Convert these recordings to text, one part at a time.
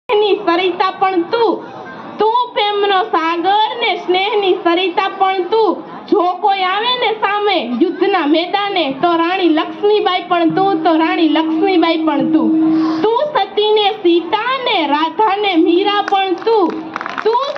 ની સરિતા પણ તું પ્રેમનો સાગર ને સ્નેહની સરિતા પણ તું। જો કોઈ આવે ને સામે યુદ્ધના મેદાને તો રાણી લક્ષ્મીબાઈ પણ તું, તો રાણી લક્ષ્મીબાઈ પણ તું સતી ને સીતા ને રાધા ને મીરા પણ તું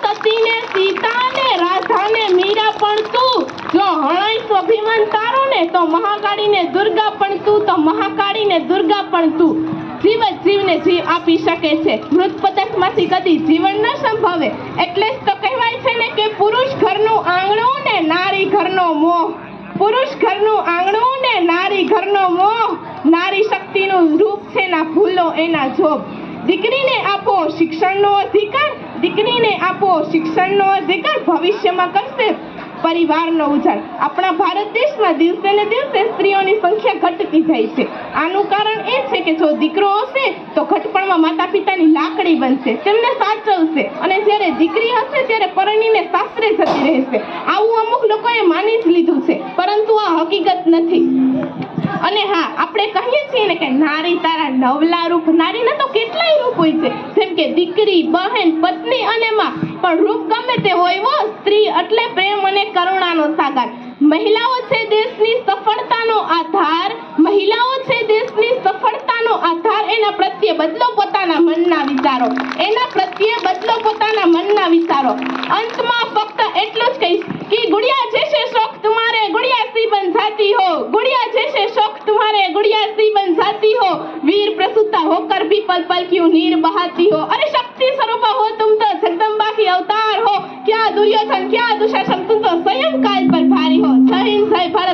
સતી ને સીતા ને રાધા ને મીરા પણ તું। જો હણાઈ સ્વાભિમાન તારો ને તો મહાકાળી ને દુર્ગા પણ તું, તો મહાકાળી ને દુર્ગા પણ તું। જીવ જ જીવને જીવ આપી શકે છે, મૃત પદાર્થમાંથી કદી જીવન ન સંભવે। એટલે જ તો કહેવાય છે ને કે પુરુષ ઘરનું આંગણું ને નારી ઘરનો મોહ, પુરુષ ઘરનું આંગણું ને નારી ઘરનો મોહ। નારી શક્તિનું રૂપ છે ના ભૂલો એના જોગ। દીકરીને આપો શિક્ષણનો અધિકાર, દીકરીને આપો શિક્ષણનો અધિકાર, ભવિષ્યમાં કરશે પરિવારનો ઉજાળ। આપણા ભારત દેશમાં દિવસે ને દિવસે સ્ત્રીઓની સંખ્યા ઘટતી જાય છે। આનું કારણ એ છે કે જો દીકરો હશે તો ઘટપણમાં માતા પિતાની લાકડી બનશે, તેમને સાચવશે, અને જ્યારે દીકરી હશે ત્યારે પરણીને સાસરે જતી રહેશે। આવું અમુક લોકોએ માની જ લીધું છે, પરંતુ આ હકીકત નથી। અને હા, આપણે કહીએ છીએ ને કે નારી તારા નવલા રૂપ, નારીના તો કેટલાય રૂપ હોય છે, જેમ કે દીકરી, બહેન, પત્ની અને માં। પણ રૂપ ગમે તે હોય, સ્ત્રી એટલે પ્રેમ અને કરુણાનો સાગર। મહિલાઓ છે દેશની સફળતાનો આધાર, મહિલાઓ છે દેશની સફળતાનો આધાર। એના પ્રત્યે બદલો પોતાના મનના વિચારો, એના પ્રત્યે બદલો પોતાના મનના વિચારો। અંતમાં ફક્ત એટલું જ કહીશ કે ગુડિયા જैसे शौक तुम्हारे गुड़िया सी बन जाती हो, गुड़िया जैसे शौक तुम्हारे गुड़िया सी बन जाती हो, वीर प्रसूता होकर भी पल पल क्यों नीर बहाती हो। अरे शक्ति स्वरूपा हो तुम तो जगदम्बा की अवतार हो, क्या दुर्योधन क्या दुशासन, तुम तो स्वयं काल पर भारी हो। जय हिंद, जय भारत।